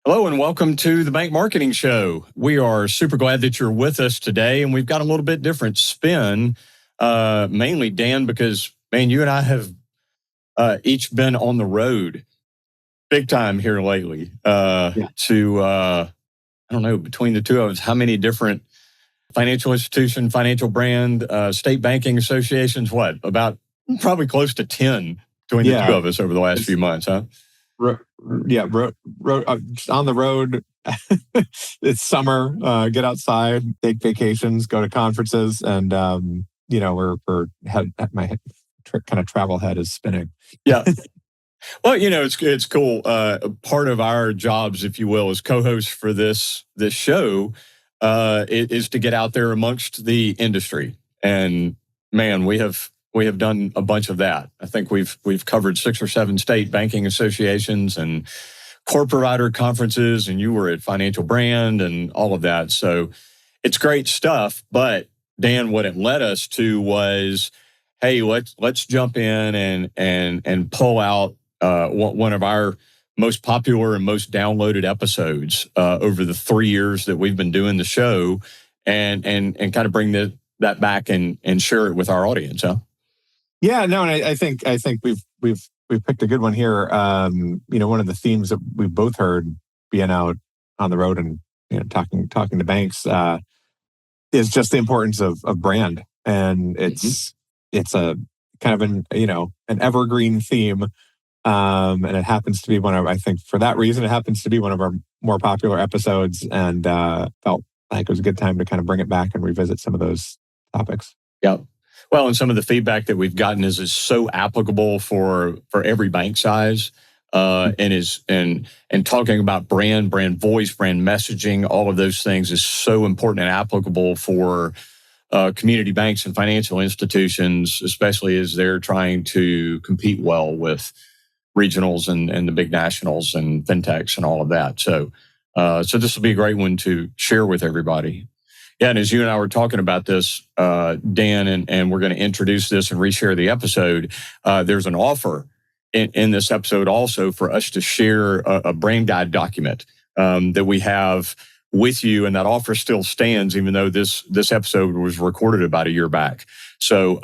Hello and welcome to the Bank Marketing Show. We are super glad that you're with us today, and we've got a little bit different spin, mainly Dan, because, man, you and I have each been on the road big time here lately I don't know, between the two of us, how many different financial institution, financial brand, state banking associations, about probably close to 10 between the two of us over the last few months, huh? On the road. It's summer. Get outside, take vacations, go to conferences, and my kind of travel head is spinning. Yeah. Well, it's cool. Part of our jobs, if you will, as co-hosts for this show, is to get out there amongst the industry. And man, we have done a bunch of that. I think we've covered 6 or 7 state banking associations and core provider conferences, and you were at Financial Brand and all of that. So it's great stuff. But Dan, what it led us to was, hey, let's jump in and pull out one of our most popular and most downloaded episodes over the 3 years that we've been doing the show, and kind of bring that back and share it with our audience, huh? Yeah, no, and I think we've picked a good one here. One of the themes that we both heard being out on the road and talking to banks is just the importance of brand, and it's a kind of an evergreen theme, and it happens to be one of, I think for that reason, it happens to be one of our more popular episodes, and felt like it was a good time to kind of bring it back and revisit some of those topics. Yeah. Well, and some of the feedback that we've gotten is so applicable for every bank size, and talking about brand voice, brand messaging, all of those things is so important and applicable for community banks and financial institutions, especially as they're trying to compete well with regionals and the big nationals and fintechs and all of that. So this will be a great one to share with everybody. Yeah, and as you and I were talking about this, Dan, and we're going to introduce this and reshare the episode, there's an offer in this episode also for us to share a brand guide document that we have with you, and that offer still stands even though this episode was recorded about a year back. So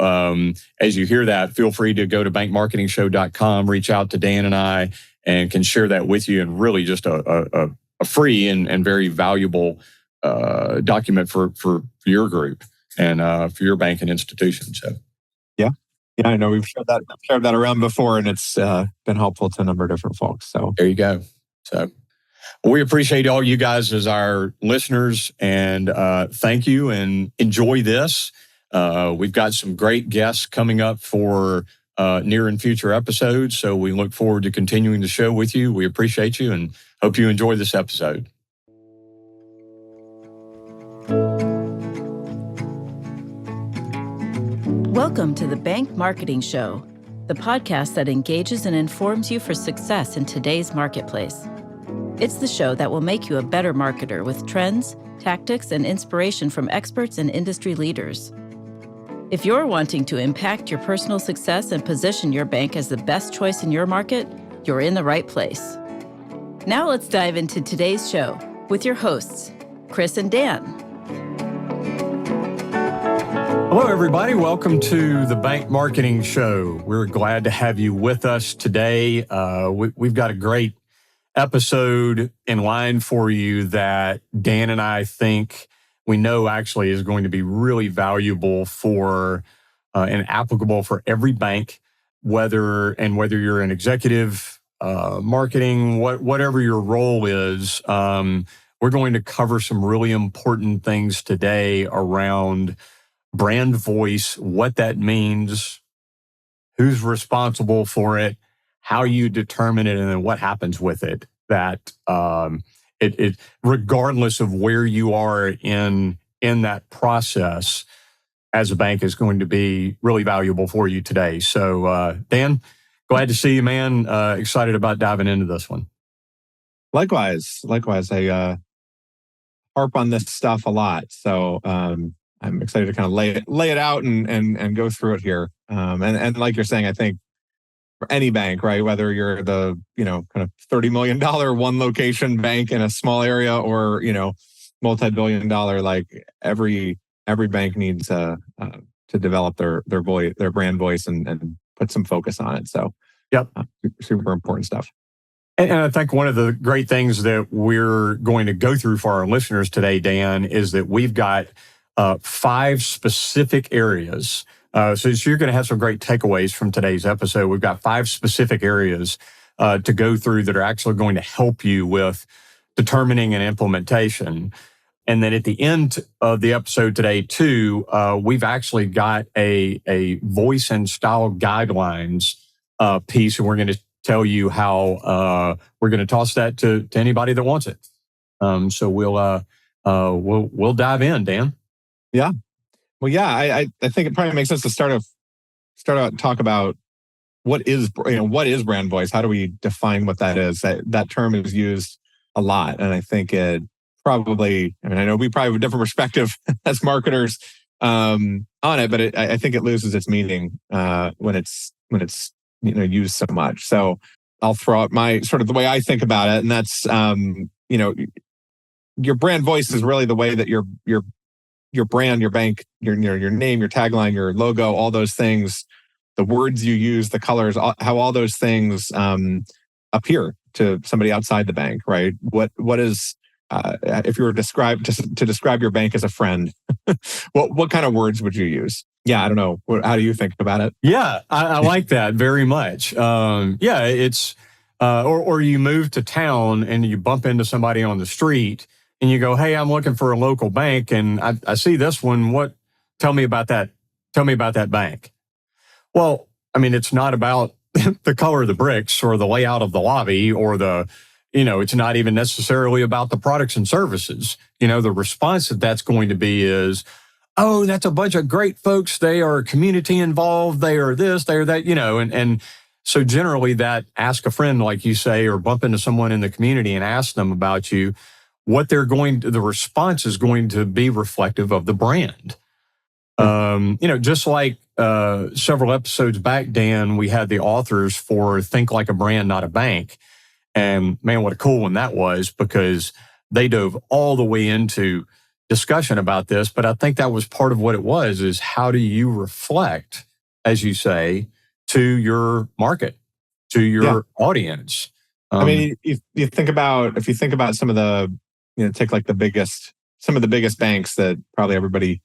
as you hear that, feel free to go to bankmarketingshow.com, reach out to Dan and I, and can share that with you, and really just a free and very valuable document for your group and for your bank and institution. So, yeah, I know we've shared that around before, and it's been helpful to a number of different folks. So there you go. So we appreciate all you guys as our listeners, and thank you, and enjoy this. We've got some great guests coming up for near and future episodes, so we look forward to continuing the show with you. We appreciate you and hope you enjoy this episode. Welcome to the Bank Marketing Show, the podcast that engages and informs you for success in today's marketplace. It's the show that will make you a better marketer with trends, tactics, and inspiration from experts and industry leaders. If you're wanting to impact your personal success and position your bank as the best choice in your market, you're in the right place. Now let's dive into today's show with your hosts, Chris and Dan. Hello, everybody. Welcome to the Bank Marketing Show. We're glad to have you with us today. We've got a great episode in line for you that Dan and I think we know actually is going to be really valuable for and applicable for every bank, whether you're an executive, marketing, whatever your role is. We're going to cover some really important things today around brand voice, what that means, who's responsible for it, how you determine it, and then what happens with it. That it regardless of where you are in that process as a bank, is going to be really valuable for you today. So, Dan, glad to see you, man. Excited about diving into this one. Likewise. I harp on this stuff a lot, so I'm excited to kind of lay it out and go through it here. And like you're saying, I think for any bank, right? Whether you're the, kind of $30 million one location bank in a small area, or, multi-billion dollar, like every bank needs to develop their voice, their brand voice, and put some focus on it. So, Yep. Super important stuff. And I think one of the great things that we're going to go through for our listeners today, Dan, is that we've got 5 specific areas. So you're going to have some great takeaways from today's episode. We've got 5 specific areas to go through that are actually going to help you with determining an implementation. And then at the end of the episode today, too, we've actually got a voice and style guidelines piece, and we're going to tell you how we're going to toss that to anybody that wants it. So we'll dive in, Dan. Yeah. Well, yeah, I think it probably makes sense to start out and talk about what is brand voice. How do we define what that is? That term is used a lot, and I think it probably. I mean, I know we probably have a different perspective as marketers on it, but I think it loses its meaning when it's used so much. So I'll throw out my sort of the way I think about it, and that's your brand voice is really the way that your brand, your bank, your name, your tagline, your logo, all those things, the words you use, the colors, how all those things appear to somebody outside the bank, right? What is if you were to describe your bank as a friend, what kind of words would you use? Yeah, I don't know. How do you think about it? Yeah, I like that very much. Yeah, it's or you move to town and you bump into somebody on the street and you go, "Hey, I'm looking for a local bank, and I see this one. Tell me about that. Tell me about that bank." Well, I mean, it's not about the color of the bricks or the layout of the lobby or it's not even necessarily about the products and services. The response that's going to be is, "Oh, that's a bunch of great folks. They are community involved. They are this, they are that," and so generally that ask a friend, like you say, or bump into someone in the community and ask them about you, the response is going to be reflective of the brand. Just like several episodes back, Dan, we had the authors for Think Like a Brand, Not a Bank. And man, what a cool one that was, because they dove all the way into discussion about this. But I think that was part of what it was, is how do you reflect, as you say, to your market, to your audience? I mean, if you think about some of the, take like some of the biggest banks that probably everybody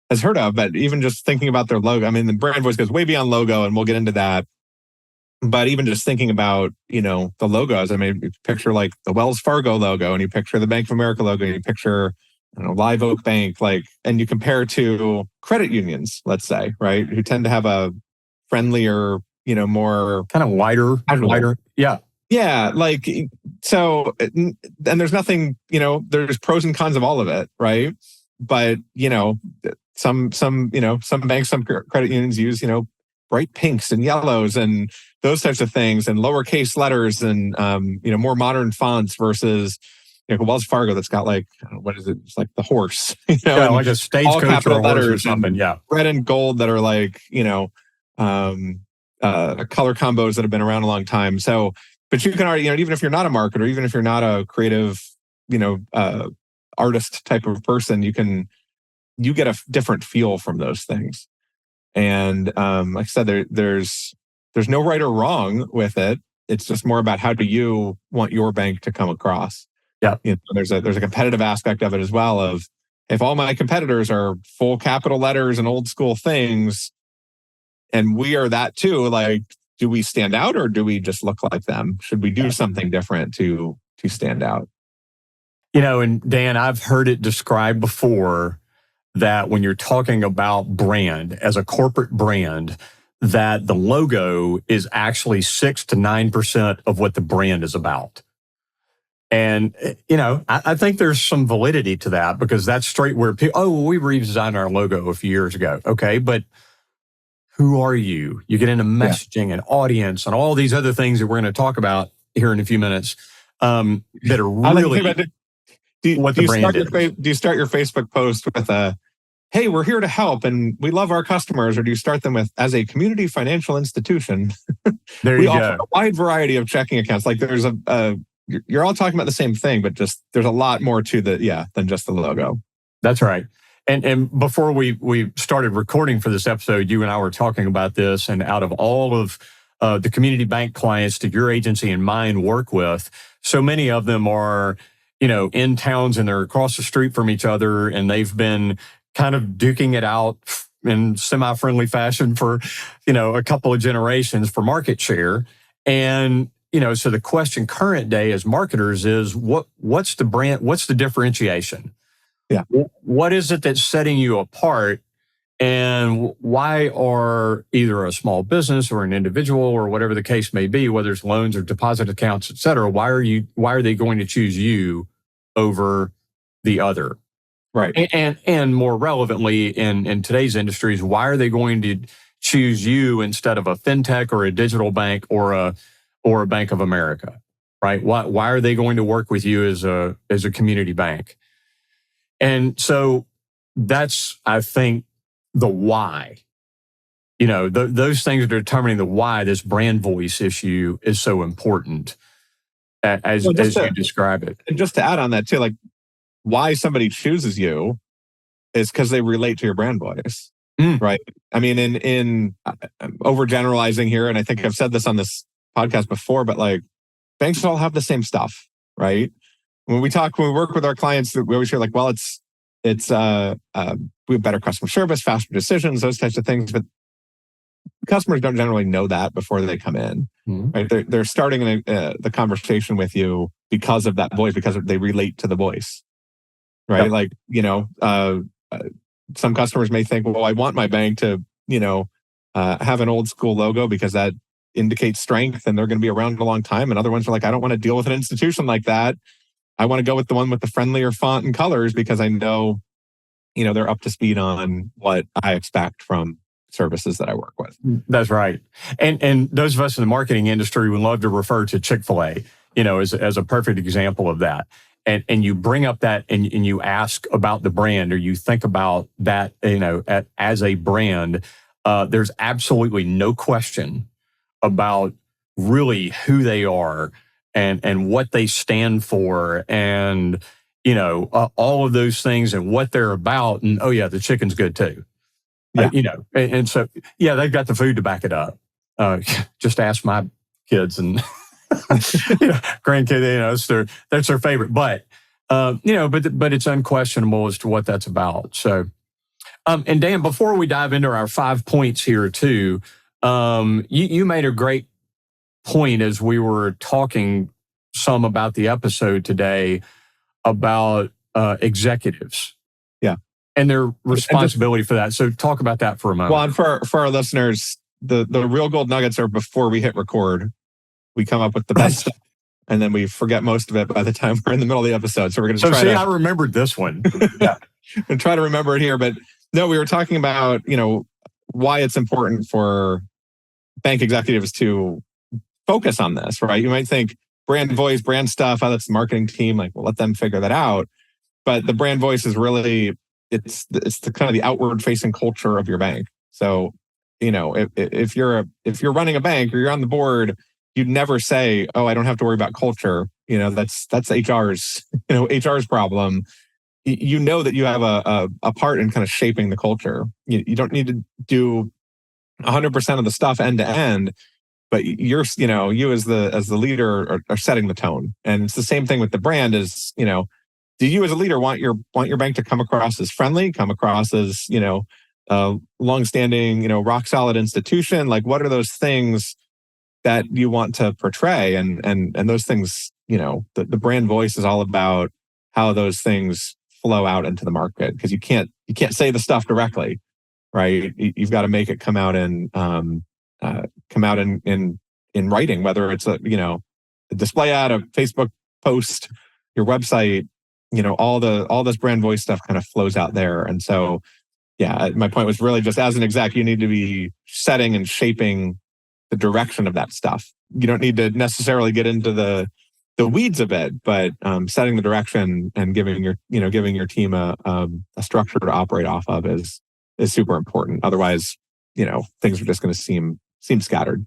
has heard of, but even just thinking about their logo, I mean, the brand voice goes way beyond logo, and we'll get into that. But even just thinking about, the logos, I mean, you picture like the Wells Fargo logo, and you picture the Bank of America logo, and you picture, Live Oak Bank, and you compare to credit unions, let's say, right, who tend to have a friendlier, more kind of wider. Yeah. Yeah. So, and there's nothing, there's pros and cons of all of it. Right. But, some banks, some credit unions use, bright pinks and yellows and those types of things, and lowercase letters and, more modern fonts versus, Wells Fargo that's got what is it? It's like the horse, yeah, like a stagecoach or a horse or something. Yeah. Red and gold that are color combos that have been around a long time. So, but you can already, even if you're not a marketer, even if you're not a creative, artist type of person, you get a different feel from those things. And like I said, there's no right or wrong with it. It's just more about how do you want your bank to come across. Yeah. There's a competitive aspect of it as well. Of if all my competitors are full capital letters and old school things, and we are that too, do we stand out, or do we just look like them? Should we do something different to stand out? And Dan, I've heard it described before that when you're talking about brand as a corporate brand, that the logo is actually 6 to 9% of what the brand is about. And, I think there's some validity to that, because that's straight where people, we redesigned our logo a few years ago. Okay, but who are you? You get into messaging and audience and all these other things that we're going to talk about here in a few minutes that are really what the brand is. Do you start your Facebook post with hey, we're here to help and we love our customers? Or do you start them with, as a community financial institution, There we you offer go. a wide variety of checking accounts? Like there's you're all talking about the same thing, but just there's a lot more to than just the logo. That's right. And before we started recording for this episode, you and I were talking about this, and out of all of the community bank clients that your agency and mine work with, so many of them are, in towns and they're across the street from each other, and they've been kind of duking it out in semi-friendly fashion for, a couple of generations for market share. And, so the question current day as marketers is what's the brand, what's the differentiation? Yeah. What is it that's setting you apart? And why are either a small business or an individual or whatever the case may be, whether it's loans or deposit accounts, et cetera, why are they going to choose you over the other? Right. And more relevantly in today's industries, why are they going to choose you instead of a fintech or a digital bank or a Bank of America? Right? Why are they going to work with you as a community bank? And so that's, I think, the why. Those things are determining the why this brand voice issue is so important as you describe it. And just to add on that too, like why somebody chooses you is because they relate to your brand voice, right? I mean, in overgeneralizing here, and I think I've said this on this podcast before, but like banks all have the same stuff, right? When we work with our clients, we always hear like, well, it's we have better customer service, faster decisions, those types of things. But customers don't generally know that before they come in, right? They're starting the conversation with you because of that voice, because they relate to the voice, right? Yep. Like, some customers may think, well, I want my bank to, have an old school logo because that indicates strength and they're going to be around a long time. And other ones are like, I don't want to deal with an institution like that. I want to go with the one with the friendlier font and colors because I know, they're up to speed on what I expect from services that I work with. That's right. And those of us in the marketing industry would love to refer to Chick-fil-A, as a perfect example of that. And you bring up that and you ask about the brand, or you think about that, as a brand, there's absolutely no question about really who they are and what they stand for, and all of those things and what they're about. And oh yeah, the chicken's good too. Yeah. And so yeah, they've got the food to back it up. Just ask my kids and grandkids. That's their favorite. But but it's unquestionable as to what that's about. So, and Dan, before we dive into our 5 points here too, you made a great point as we were talking some about the episode today about executives. Yeah. And their responsibility for that. So talk about that for a moment. Well, and for our listeners, the real gold nuggets are before we hit record. We come up with the best stuff, and then we forget most of it by the time we're in the middle of the episode. So we're going to try I remembered this one. Yeah. And try to remember it here. But no, we were talking about, why it's important for bank executives to focus on this, right? You might think brand voice, brand stuff, that's the marketing team, like, well, let them figure that out. But the brand voice is really, it's the kind of the outward facing culture of your bank. So, if you're running a bank or you're on the board, you'd never say, oh, I don't have to worry about culture. That's HR's, HR's problem. That you have a part in kind of shaping the culture. You don't need to do 100% of the stuff end to end, but you as the leader are setting the tone. And it's the same thing with the brand is, do you as a leader want your bank to come across as friendly, come across as, longstanding, rock solid institution? Like, what are those things that you want to portray? And those things, the brand voice is all about how those things flow out into the market, because you can't say the stuff directly, right? You've got to make it come out in writing, whether it's a display ad, a Facebook post, your website, all this brand voice stuff kind of flows out there. And so, yeah, my point was really just as an exec, you need to be setting and shaping the direction of that stuff. You don't need to necessarily get into the the weeds a bit, but setting the direction and giving your team a structure to operate off of is super important. Otherwise, things are just going to seem scattered.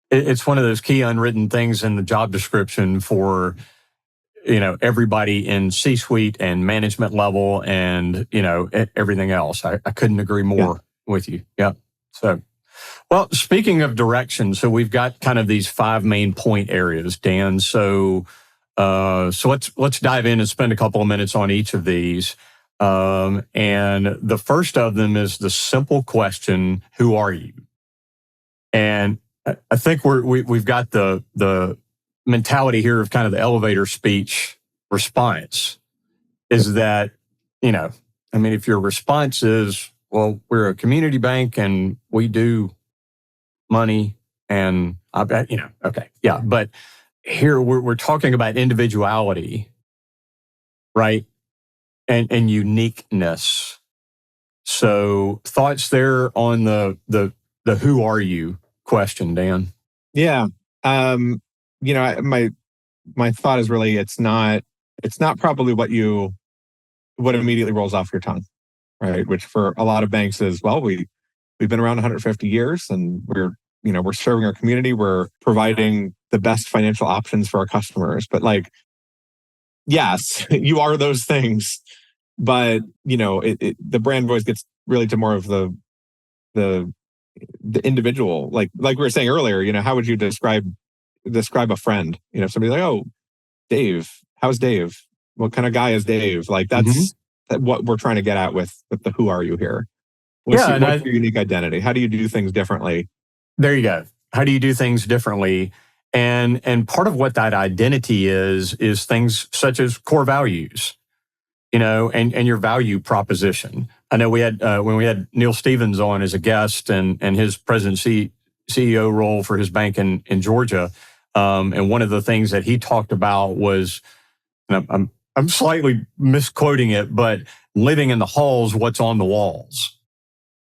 It's one of those key unwritten things in the job description for everybody in C-suite and management level and everything else. I couldn't agree more with you. Yeah. So, well, speaking of direction, so we've got kind of these 5 main point areas, Dan. So let's dive in and spend a couple of minutes on each of these. And the first of them is the simple question: who are you? And I think we've got the mentality here of kind of the elevator speech response is that, if your response is, well, we're a community bank and we do money and I bet, okay. Yeah. But here we're talking about individuality, right? And uniqueness. So thoughts there on the who are you question, Dan? Yeah. My thought is really it's not probably what immediately rolls off your tongue, right? Which for a lot of banks is, well, we've been around 150 years and we're serving our community. We're providing the best financial options for our customers. But yes, you are those things. But, the brand voice gets really to more of the individual. Like we were saying earlier, how would you describe a friend? Somebody's like, oh, Dave, how's Dave? What kind of guy is Dave? That's what we're trying to get at with the who are you here? What's your unique identity? How do you do things differently? There you go. How do you do things differently? And part of what that identity is things such as core values, and your value proposition. I know we had when we had Neil Stevens on as a guest and his president CEO role for his bank in Georgia. And one of the things that he talked about was, and I'm slightly misquoting it, but living in the halls, what's on the walls.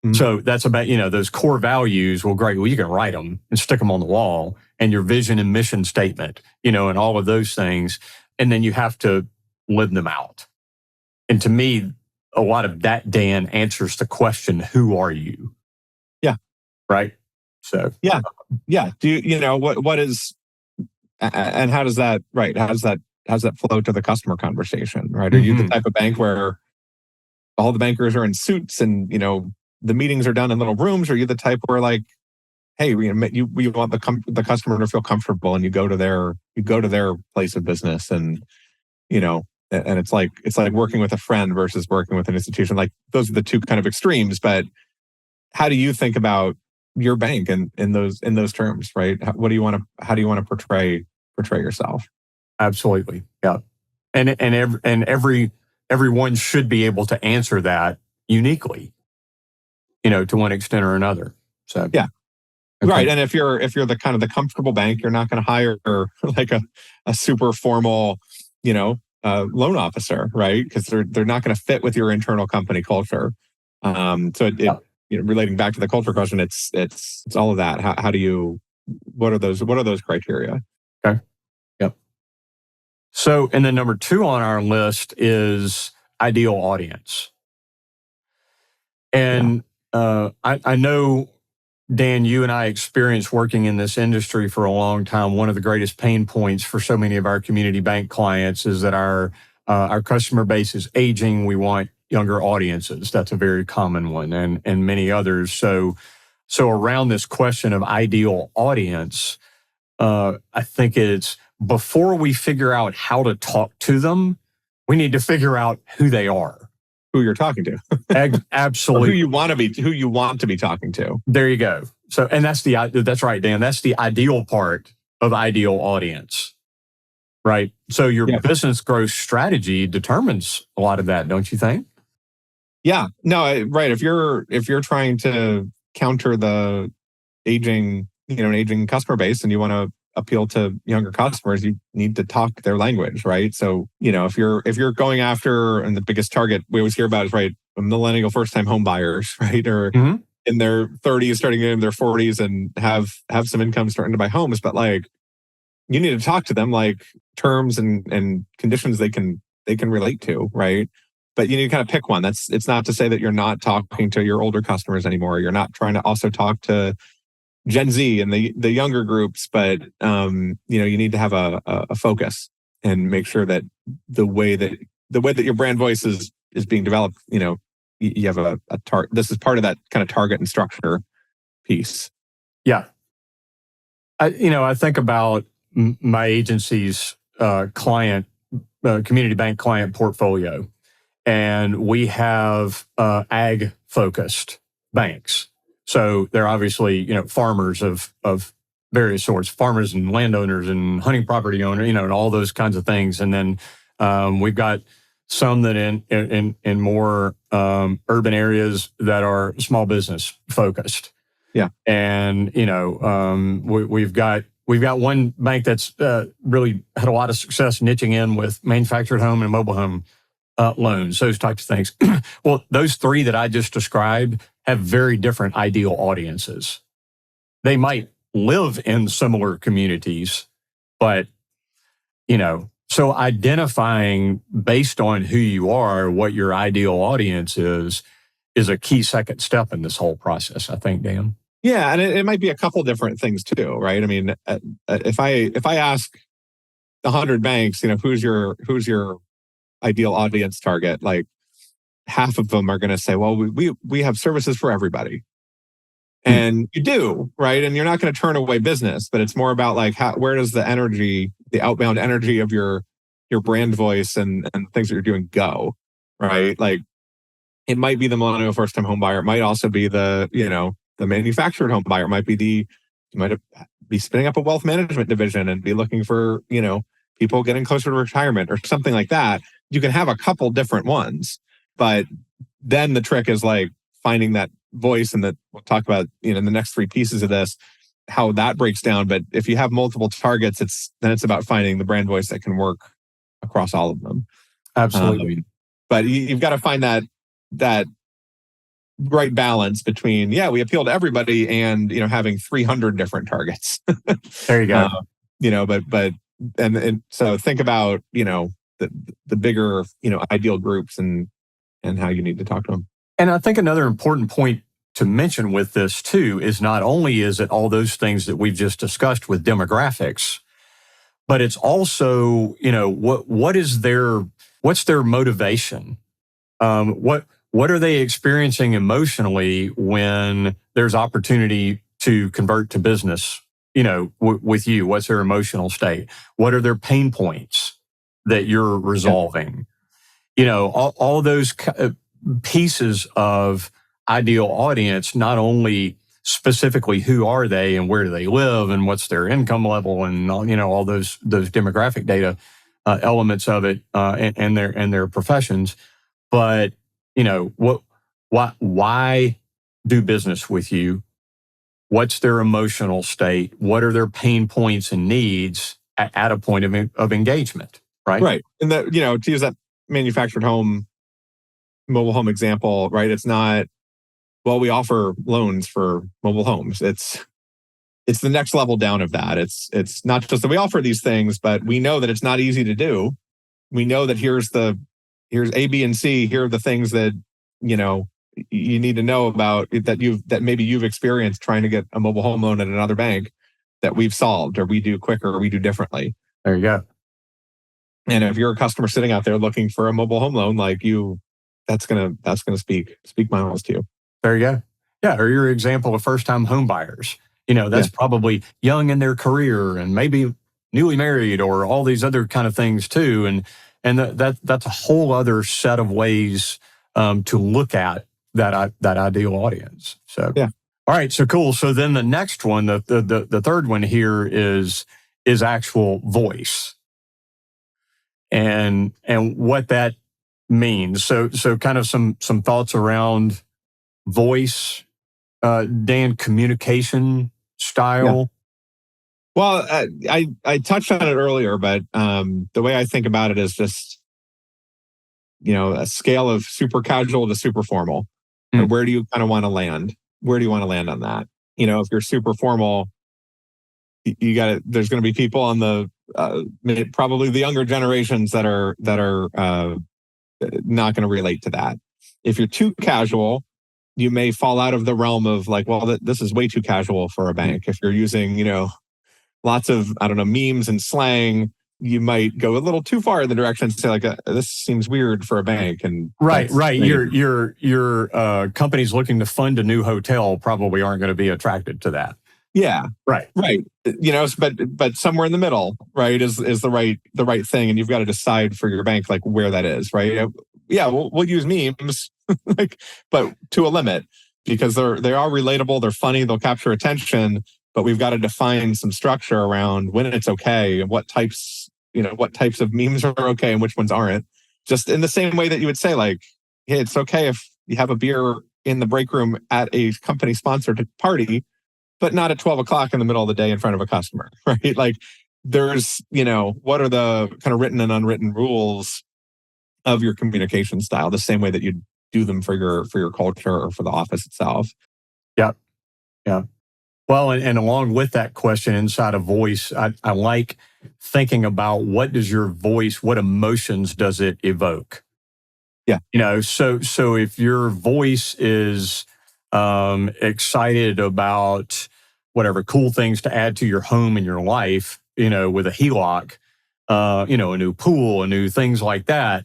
Mm-hmm. So that's about, those core values. Well, great. Well, you can write them and stick them on the wall, and your vision and mission statement, and all of those things. And then you have to live them out. And to me, a lot of that, Dan, answers the question, who are you? Yeah. Right. So, yeah. Do what is, and how does that, right? How's that flow to the customer conversation, right? Are you the type of bank where all the bankers are in suits and, the meetings are done in little rooms? Or are you the type where hey, we want the customer to feel comfortable and you go to their place of business and, and it's like working with a friend versus working with an institution. Those are the two kind of extremes, but how do you think about your bank in those terms, right? How do you want to portray yourself? Absolutely. Yeah. And everyone should be able to answer that uniquely, to one extent or another. So, yeah. Okay. Right. And if you're the kind of the comfortable bank, you're not going to hire a super formal, loan officer, right? Because they're not going to fit with your internal company culture. Relating back to the culture question, it's all of that. How do you? What are those criteria? Okay. Yep. So, and then number 2 on our list is ideal audience. And I know, Dan, you and I experienced working in this industry for a long time. One of the greatest pain points for so many of our community bank clients is that our customer base is aging. We want younger audiences. That's a very common one, and many others. So around this question of ideal audience, I think it's before we figure out how to talk to them, we need to figure out who they are. Who you're talking to. Absolutely. Who you want to be talking to. There you go. So, and that's right, Dan. That's the ideal part of ideal audience, right? So your business growth strategy determines a lot of that, don't you think? Yeah. No, right. If you're trying to counter the aging customer base and you want to appeal to younger customers, you need to talk their language, right? So, if you're going after, and the biggest target we always hear about is, right, millennial first-time home buyers, right? Or in their 30s, starting in their 40s and have some income starting to buy homes. But you need to talk to them like terms and conditions they can relate to, right? But you need to kind of pick one. It's not to say that you're not talking to your older customers anymore. You're not trying to also talk to Gen Z and the younger groups, but you need to have a focus and make sure that the way that your brand voice is being developed, you have a target. This is part of that kind of target and structure piece. Yeah. I think about my agency's client, community bank client portfolio, and we have ag focused banks. So they're obviously, farmers of various sorts, farmers and landowners and hunting property owners, and all those kinds of things. And then we've got some that in more urban areas that are small business focused. Yeah. And, we've got one bank that's really had a lot of success niching in with manufactured home and mobile home loans, those types of things. Well, those three that I just described have very different ideal audiences. They might live in similar communities, but, so identifying based on who you are, what your ideal audience is a key second step in this whole process, I think, Dan. Yeah, and it might be a couple different things too, right? I mean, if I ask 100 banks, who's your ideal audience target, like half of them are going to say, well, we have services for everybody. And you do, right? And you're not going to turn away business, but it's more about like where does the energy, the outbound energy of your brand voice and things that you're doing go, right? Like it might be the millennial first time home buyer. It might also be the manufactured home buyer. It might be you might be spinning up a wealth management division and be looking for, people getting closer to retirement or something like that. You can have a couple different ones, but then the trick is like finding that voice, and that we'll talk about, in the next three pieces of this, how that breaks down. But if you have multiple targets, it's about finding the brand voice that can work across all of them. Absolutely. But you've got to find that right balance between, we appeal to everybody and, having 300 different targets. There you go. But so think about, the bigger, ideal groups and how you need to talk to them. And I think another important point to mention with this too is not only is it all those things that we've just discussed with demographics, but it's also, what's their motivation? What are they experiencing emotionally when there's opportunity to convert to business, with you? What's their emotional state? What are their pain points that you're resolving? All those pieces of ideal audience, not only specifically who are they and where do they live and what's their income level and all those demographic data elements of it and their professions, but why do business with you? What's their emotional state? What are their pain points and needs at a point of engagement? Right. And to use that manufactured home, mobile home example, right? It's not, well, we offer loans for mobile homes. It's the next level down of that. It's not just that we offer these things, but we know that it's not easy to do. We know that here's A, B, and C. Here are the things that, you need to know about that maybe you've experienced trying to get a mobile home loan at another bank that we've solved, or we do quicker, or we do differently. There you go. And if you're a customer sitting out there looking for a mobile home loan, like that's gonna speak miles to you. There you go. Yeah, or your example of first-time home buyers. That's probably young in their career and maybe newly married or all these other kind of things too. And that's a whole other set of ways to look at that ideal audience. So yeah. All right. So cool. So then the next one, the third one here is actual voice, and what that means. So kind of some thoughts around voice, Dan, communication style. Yeah. Well, I touched on it earlier, but the way I think about it is just, a scale of super casual to super formal. And where do you kind of want to land? Where do you want to land on that? If you're super formal, you got to. There's going to be people on the probably the younger generations that are not going to relate to that. If you're too casual, you may fall out of the realm of like, well, this is way too casual for a bank. If you're using, lots of, I don't know, memes and slang, you might go a little too far in the direction and say like, this seems weird for a bank. And right. Your companies looking to fund a new hotel probably aren't going to be attracted to that. Yeah. Right. But somewhere in the middle, right, is the right thing, and you've got to decide for your bank like where that is, right? Yeah, we'll use memes, but to a limit, because they are relatable, they're funny, they'll capture attention, but we've got to define some structure around when it's okay and what types of memes are okay and which ones aren't. Just in the same way that you would say like, hey, it's okay if you have a beer in the break room at a company sponsored party, but not at 12 o'clock in the middle of the day in front of a customer, right? Like there's, what are the kind of written and unwritten rules of your communication style, the same way that you do them for your culture or for the office itself. Yeah. Well, and along with that question inside of voice, I like thinking about what emotions does it evoke? Yeah. So if your voice is excited about whatever cool things to add to your home and your life, with a HELOC, a new pool, a new things like that.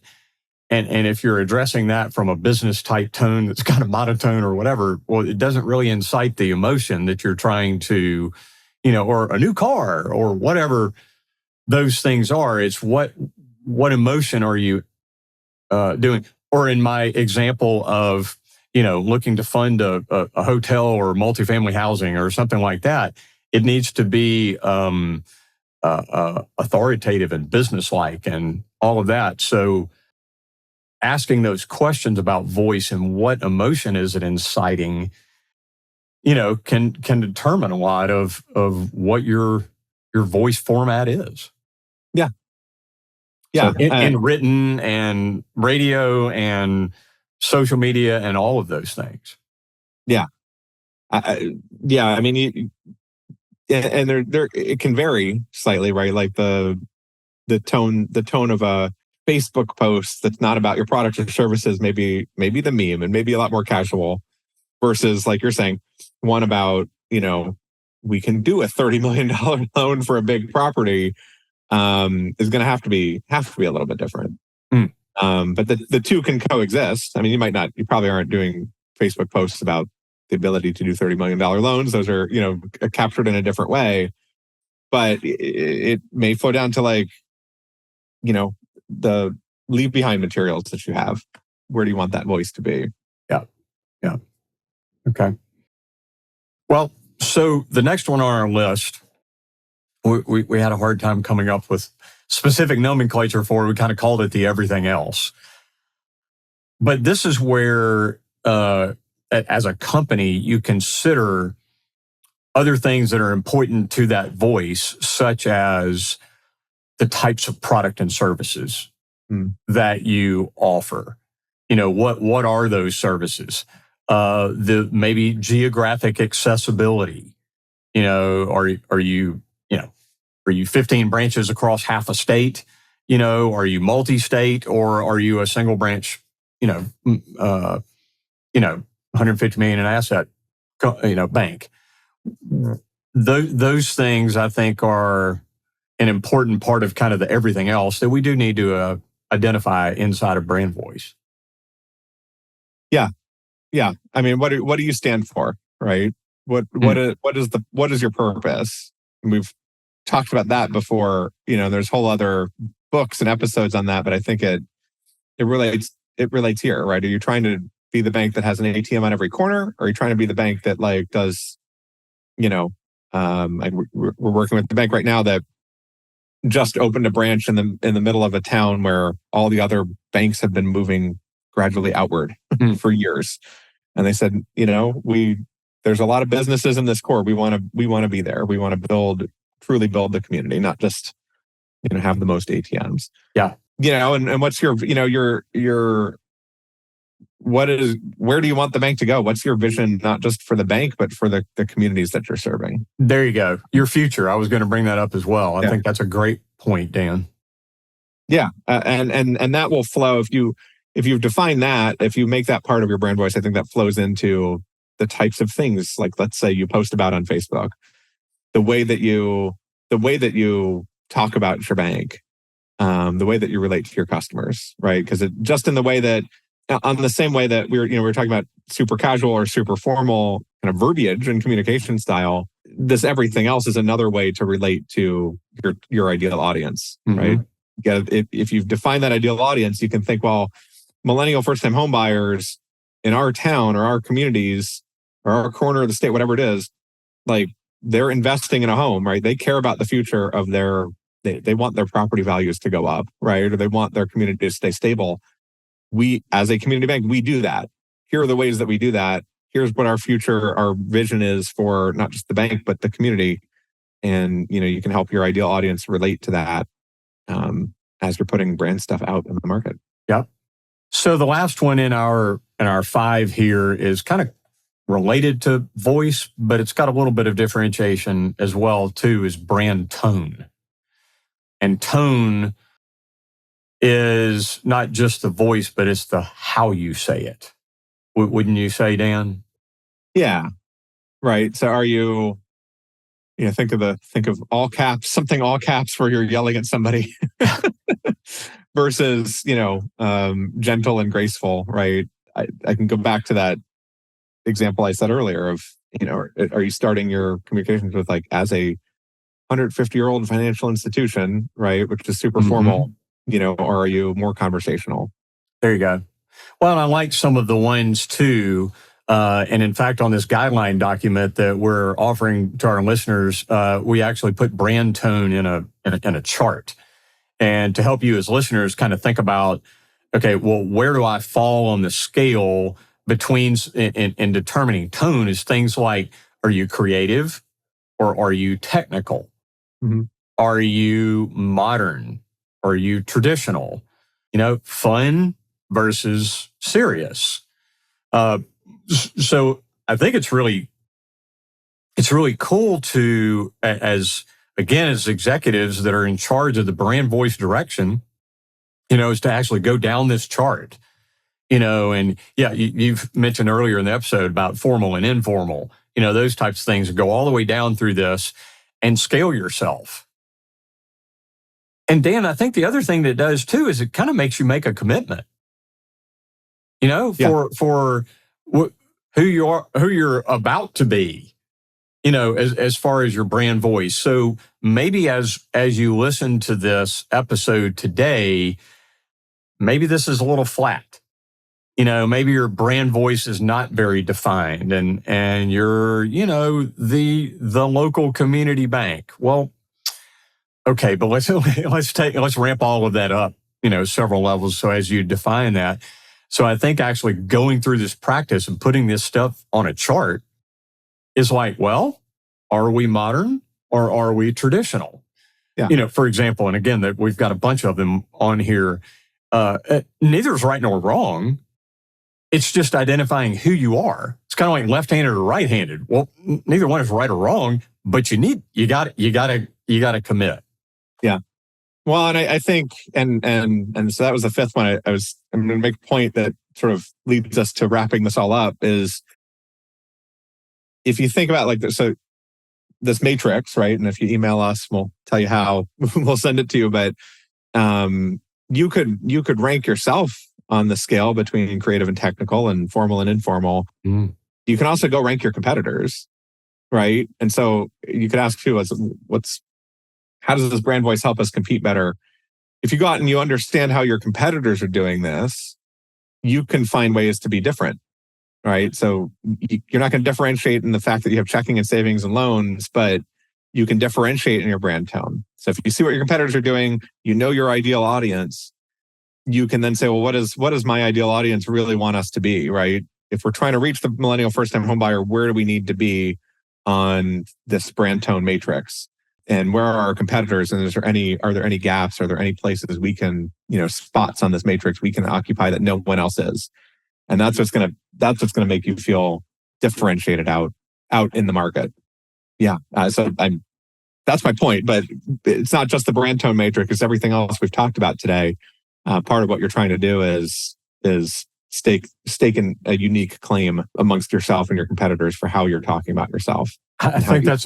And if you're addressing that from a business type tone that's kind of monotone or whatever, well, it doesn't really incite the emotion that you're trying to, or a new car or whatever those things are. It's what emotion are you doing? Or in my example of, looking to fund a hotel or multifamily housing or something like that, it needs to be authoritative and businesslike and all of that. So asking those questions about voice and what emotion is it inciting, can determine a lot of what your voice format is. Yeah. Yeah. So in written and radio and social media and all of those things. Yeah. I mean, and there it can vary slightly, right? Like the tone of a Facebook post that's not about your product or services, maybe the meme and maybe a lot more casual, versus like you're saying, one about, we can do a $30 million loan for a big property, is going to have to be a little bit different. But the two can coexist. I mean, you probably aren't doing Facebook posts about the ability to do $30 million loans. Those are, captured in a different way, but it may flow down to like, the leave behind materials that you have. Where do you want that voice to be? Yeah. Okay. Well, so the next one on our list, we had a hard time coming up with specific nomenclature for it. We kind of called it the everything else. But this is where, as a company, you consider other things that are important to that voice, such as the types of product and services that you offer. What are those services? The maybe geographic accessibility. Are you 15 branches across half a state? Are you multi-state, or are you a single branch? 150 million in asset, bank. Those things I think are an important part of kind of the everything else that we do need to identify inside of brand voice. Yeah. I mean, what do you stand for, right? What is your purpose? And we've talked about that before. There's whole other books and episodes on that, but I think it relates here, right? Are you trying to be the bank that has an ATM on every corner? Or are you trying to be the bank that like does, we're working with the bank right now that just opened a branch in the middle of a town where all the other banks have been moving gradually outward for years. And they said, there's a lot of businesses in this core. We want to be there. We want to truly build the community, not just, have the most ATMs. Yeah. And what's your where do you want the bank to go? What's your vision, not just for the bank, but for the communities that you're serving? There you go. Your future. I was going to bring that up as well. I Yeah. think that's a great point, Dan. Yeah. And that will flow if you've defined that, if you make that part of your brand voice, I think that flows into the types of things, like let's say you post about on Facebook, the way that you talk about your bank, the way that you relate to your customers, right? Because just in the way that, on the same way that we were talking about super casual or super formal kind of verbiage and communication style, this everything else is another way to relate to your ideal audience, right? If you've defined that ideal audience, you can think, well, millennial first-time home buyers in our town or our communities or our corner of the state, whatever it is, like they're investing in a home, right? They care about the future of they want their property values to go up, right? Or they want their community to stay stable. We, as a community bank, we do that. Here are the ways that we do that. Here's what our vision is for not just the bank, but the community. And, you can help your ideal audience relate to that as you're putting brand stuff out in the market. Yep. So the last one in our 5 here is kind of related to voice, but it's got a little bit of differentiation as well too, is brand tone. And tone is not just the voice, but it's the how you say it. Wouldn't you say, Dan? Yeah. Right. So are you think of all caps, something all caps where you're yelling at somebody versus, gentle and graceful, right? I can go back to that example I said earlier of, are you starting your communications with like, as a 150-year-old financial institution, right? Which is super formal, or are you more conversational? There you go. Well, and I like some of the ones too. And in fact, on this guideline document that we're offering to our listeners, we actually put brand tone in a chart, and to help you as listeners kind of think about, okay, well, where do I fall on the scale between in determining tone? Is things like, are you creative or are you technical? Mm-hmm. Are you modern? Are you traditional? Fun versus serious. So I think it's really cool to, as executives that are in charge of the brand voice direction, is to actually go down this chart, and yeah, you've mentioned earlier in the episode about formal and informal, those types of things, go all the way down through this and scale yourself. And Dan, I think the other thing that it does too is it kind of makes you make a commitment, for who you're about to be, as far as your brand voice. So maybe as you listen to this episode today, maybe this is a little flat. Maybe your brand voice is not very defined, and you're, the local community bank. Well, okay, but let's ramp all of that up, several levels. So as you define that, so I think actually going through this practice and putting this stuff on a chart is like, well, are we modern or are we traditional? Yeah. For example, and again, that we've got a bunch of them on here. Neither is right nor wrong. It's just identifying who you are. It's kind of like left-handed or right-handed. Well, neither one is right or wrong, but you got to commit. Yeah. Well, and I think, and so that was the fifth one. I'm going to make a point that sort of leads us to wrapping this all up is, if you think about like this, so this matrix, right? And if you email us, we'll tell you how. We'll send it to you. But you could rank yourself on the scale between creative and technical and formal and informal. Mm. You can also go rank your competitors, right? And so you could ask too, how does this brand voice help us compete better? If you go out and you understand how your competitors are doing this, you can find ways to be different, right? So you're not going to differentiate in the fact that you have checking and savings and loans, but you can differentiate in your brand tone. So if you see what your competitors are doing, your ideal audience, you can then say, well, what does my ideal audience really want us to be, right? If we're trying to reach the millennial first-time home buyer, where do we need to be on this brand tone matrix? And where are our competitors? And are there any gaps? Are there any places we can, spots on this matrix we can occupy that no one else is? and that's what's gonna make you feel differentiated out in the market. Yeah, that's my point. But it's not just the brand tone matrix; it's everything else we've talked about today. Part of what you're trying to do is stake in a unique claim amongst yourself and your competitors for how you're talking about yourself. I think that's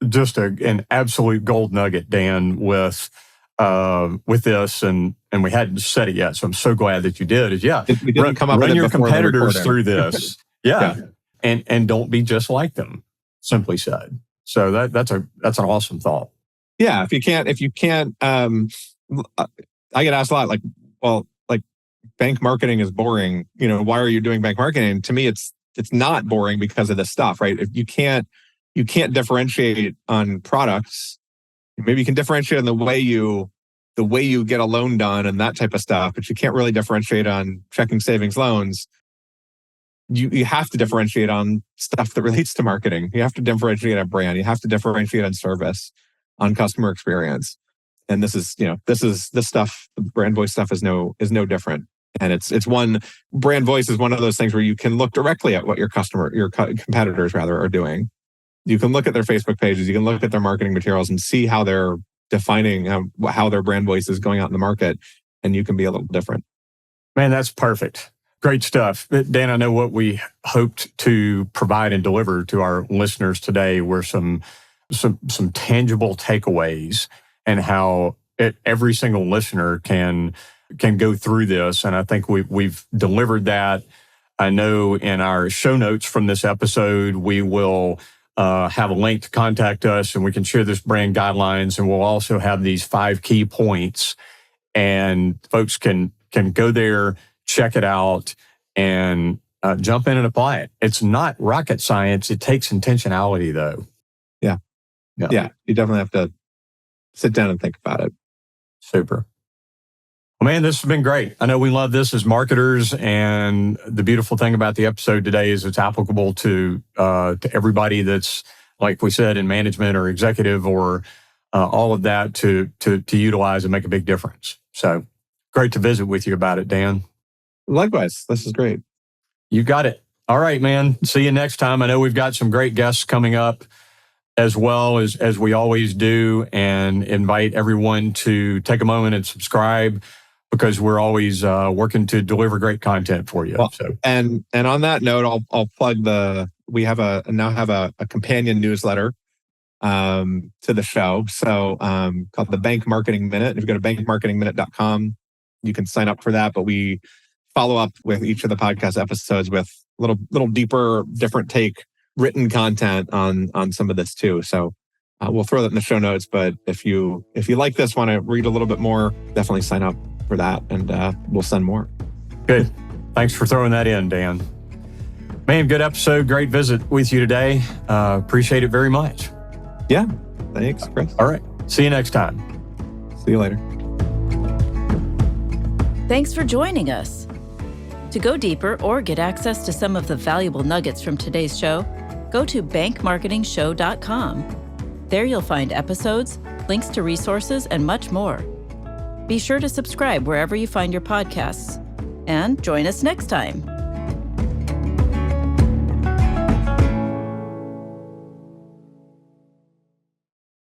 just an absolute gold nugget, Dan, with this, and we hadn't said it yet, so I'm so glad that you did. Run your competitors through this, and don't be just like them. Simply said. So that's an awesome thought. Yeah, if you can't, I get asked a lot, like, well, like bank marketing is boring. Why are you doing bank marketing? To me, it's not boring because of this stuff, right? If you can't differentiate on products, maybe you can differentiate on the way you get a loan done and that type of stuff, but you can't really differentiate on checking, savings, loans. You have to differentiate on stuff that relates to marketing. You have to differentiate on brand. You have to differentiate on service, on customer experience. And this stuff, brand voice stuff is no different. And it's one, brand voice is one of those things where you can look directly at what your competitors are doing. You can look at their Facebook pages, you can look at their marketing materials and see how they're defining how their brand voice is going out in the market. And you can be a little different. Man, that's perfect. Great stuff. Dan, I know what we hoped to provide and deliver to our listeners today were some tangible takeaways and how every single listener can go through this. And I think we've delivered that. I know in our show notes from this episode, we will have a link to contact us and we can share this brand guidelines. And we'll also have these 5 key points and folks can go there, check it out, and jump in and apply it. It's not rocket science. It takes intentionality, though. Yeah. You definitely have to sit down and think about it. Super. Well, man, this has been great. I know we love this as marketers, and the beautiful thing about the episode today is it's applicable to everybody that's, like we said, in management or executive or all of that to utilize and make a big difference. So great to visit with you about it, Dan. Likewise. This is great. You got it. All right, man. See you next time. I know we've got some great guests coming up as well as we always do, and invite everyone to take a moment and subscribe because we're always working to deliver great content for you. Well, and on that note, I'll plug we now have a companion newsletter to the show. So called the Bank Marketing Minute. If you go to bankmarketingminute.com, you can sign up for that. But we follow up with each of the podcast episodes with little deeper, different take written content on some of this too. So we'll throw that in the show notes. But if you like this, want to read a little bit more, definitely sign up for that, and we'll send more. Good. Thanks for throwing that in, Dan. Man, good episode. Great visit with you today. Appreciate it very much. Yeah. Thanks, Chris. All right. See you next time. See you later. Thanks for joining us. To go deeper or get access to some of the valuable nuggets from today's show, go to bankmarketingshow.com. There you'll find episodes, links to resources, and much more. Be sure to subscribe wherever you find your podcasts. And join us next time.